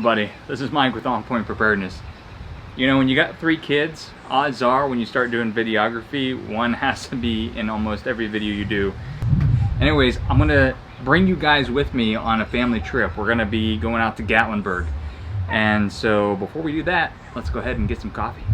everybody, this is Mike with On Point Preparedness. You know, when you got 3 kids, odds are when you start doing videography, one has to be in almost every video you do. Anyways, I'm gonna bring you guys with me on a family trip. We're gonna be going out to Gatlinburg. And so before we do that, let's go ahead and get some coffee.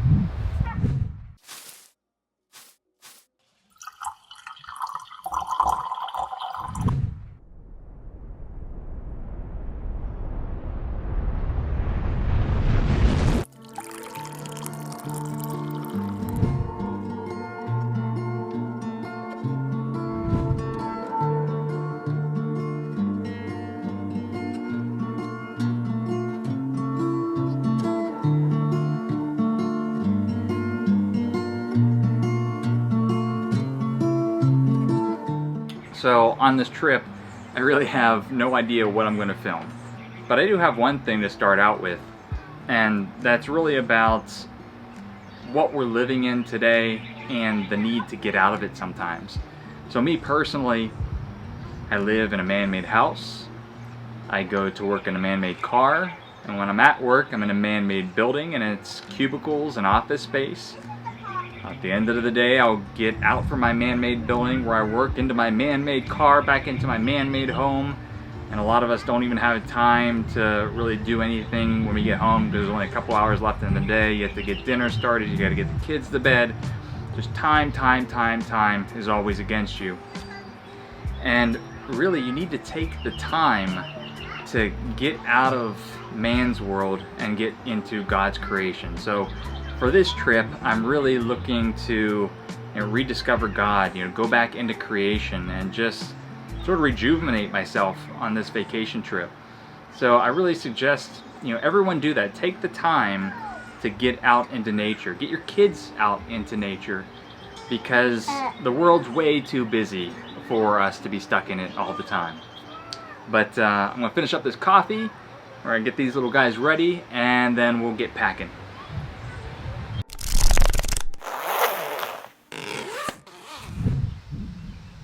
So on this trip, I really have no idea what I'm going to film. But I do have one thing to start out with, and that's really about what we're living in today and the need to get out of it sometimes. So me personally, I live in a man-made house. I go to work in a man-made car. And when I'm at work, I'm in a man-made building, and it's cubicles and office space. At the end of the day, I'll get out from my man-made building where I work into my man-made car, back into my man-made home. And a lot of us don't even have time to really do anything when we get home because there's only a couple hours left in the day. You have to get dinner started, you gotta get the kids to bed. Just time is always against you. And really, you need to take the time to get out of man's world and get into God's creation. So for this trip, I'm really looking to rediscover God, go back into creation and just sort of rejuvenate myself on this vacation trip. So I really suggest, everyone do that. Take the time to get out into nature. Get your kids out into nature because the world's way too busy for us to be stuck in it all the time. But I'm gonna finish up this coffee. We're gonna get these little guys ready and then we'll get packing.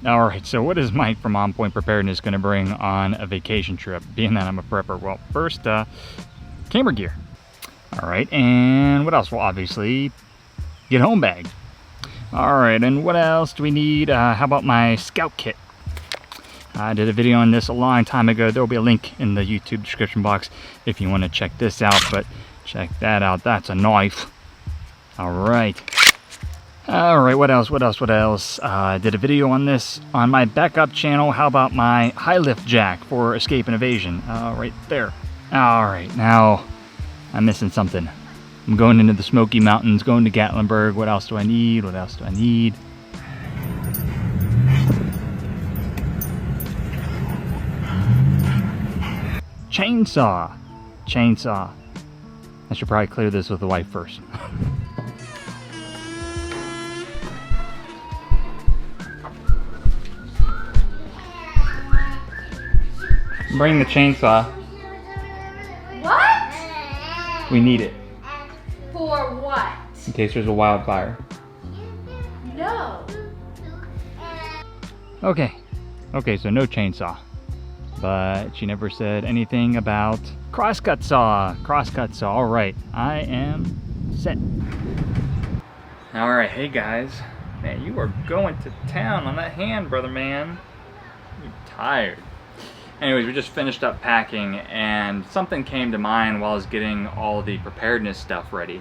Alright, so what is Mike from On Point Preparedness going to bring on a vacation trip, being that I'm a prepper? Well, first, camera gear. Alright, and what else? Well, obviously, get home bag. Alright, and what else do we need? How about my scout kit? I did a video on this a long time ago. There will be a link in the YouTube description box if you want to check this out, but check that out. That's a knife. Alright. Alright, what else? I did a video on this on my backup channel. How about my high lift jack for escape and evasion? Right there. Alright, now I'm missing something. I'm going into the Smoky Mountains, going to Gatlinburg. What else do I need? Chainsaw. I should probably clear this with the wife first. Bring the chainsaw. What? We need it. For what? In case there's a wildfire. No. Okay, so no chainsaw. But she never said anything about crosscut saw. Alright, I am set. Alright, hey guys. Man, you are going to town on that hand, brother man. You're tired. Anyways, we just finished up packing and something came to mind while I was getting all the preparedness stuff ready.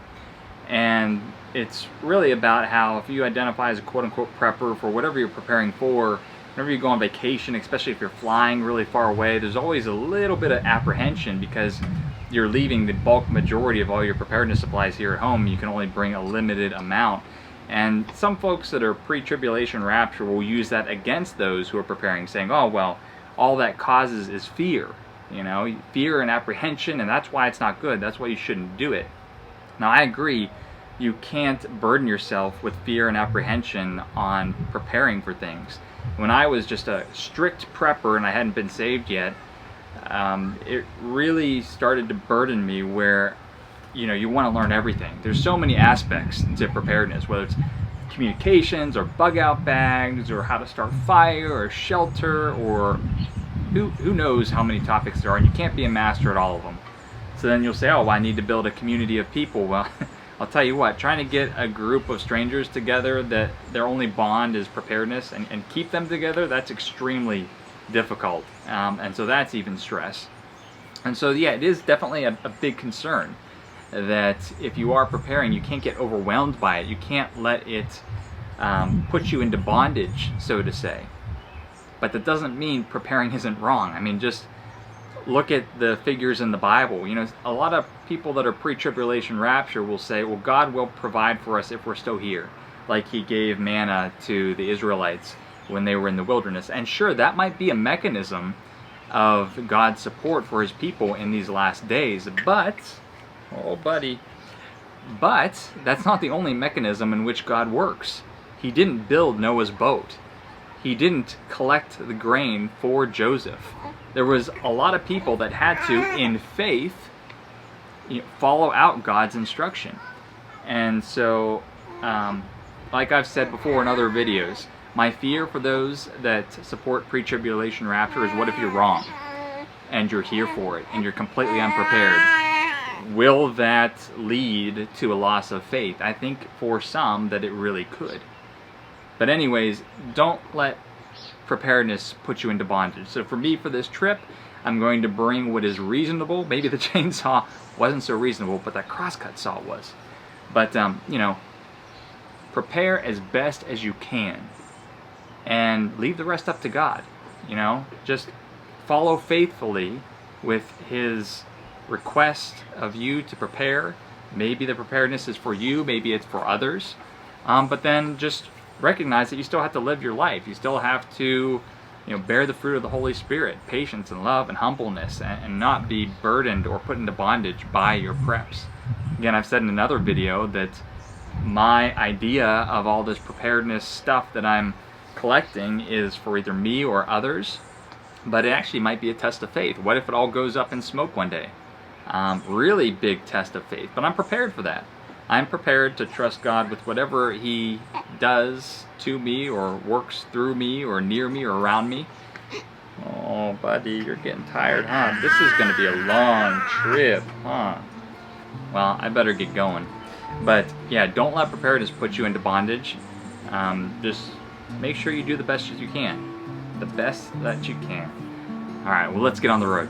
And it's really about how if you identify as a quote-unquote prepper for whatever you're preparing for, whenever you go on vacation, especially if you're flying really far away, there's always a little bit of apprehension because you're leaving the bulk majority of all your preparedness supplies here at home. You can only bring a limited amount. And some folks that are pre-tribulation rapture will use that against those who are preparing, saying, oh, well, all that causes is fear, fear and apprehension, and that's why it's not good. That's why you shouldn't do it. Now, I agree, you can't burden yourself with fear and apprehension on preparing for things. When I was just a strict prepper and I hadn't been saved yet, it really started to burden me where, you want to learn everything. There's so many aspects to preparedness, whether it's communications or bug out bags or how to start fire or shelter or who knows how many topics there are, and you can't be a master at all of them. So then you'll say, oh, well, I need to build a community of people. Well, I'll tell you what, trying to get a group of strangers together that their only bond is preparedness and keep them together, that's extremely difficult. And so that's even stress. And so, yeah, it is definitely a big concern that if you are preparing, you can't get overwhelmed by it. You can't let it put you into bondage, so to say. But that doesn't mean preparing isn't wrong. I mean, just look at the figures in the Bible. You know, a lot of people that are pre-tribulation rapture will say, well, God will provide for us if we're still here, like he gave manna to the Israelites when they were in the wilderness. And sure, that might be a mechanism of God's support for his people in these last days, but, oh buddy, but that's not the only mechanism in which God works. He didn't build Noah's boat. He didn't collect the grain for Joseph. There was a lot of people that had to, in faith, follow out God's instruction. And so, like I've said before in other videos, my fear for those that support pre-tribulation rapture is, what if you're wrong and you're here for it and you're completely unprepared? Will that lead to a loss of faith? I think for some that it really could. But anyways, don't let preparedness put you into bondage. So for me, for this trip, I'm going to bring what is reasonable. Maybe the chainsaw wasn't so reasonable, but that crosscut saw was. But, you know, prepare as best as you can. And leave the rest up to God. You know, just follow faithfully with his request of you to prepare. Maybe the preparedness is for you, maybe it's for others. But then just recognize that you still have to live your life. You still have to, bear the fruit of the Holy Spirit, patience and love and humbleness, and not be burdened or put into bondage by your preps. Again, I've said in another video that my idea of all this preparedness stuff that I'm collecting is for either me or others, but it actually might be a test of faith. What if it all goes up in smoke one day? Really big test of faith, but I'm prepared for that. I'm prepared to trust God with whatever he does to me or works through me or near me or around me. Oh, buddy, you're getting tired, huh? This is going to be a long trip, huh? Well, I better get going. But, yeah, don't let preparedness put you into bondage. Just make sure you do the best that you can. The best that you can. All right, well, let's get on the road.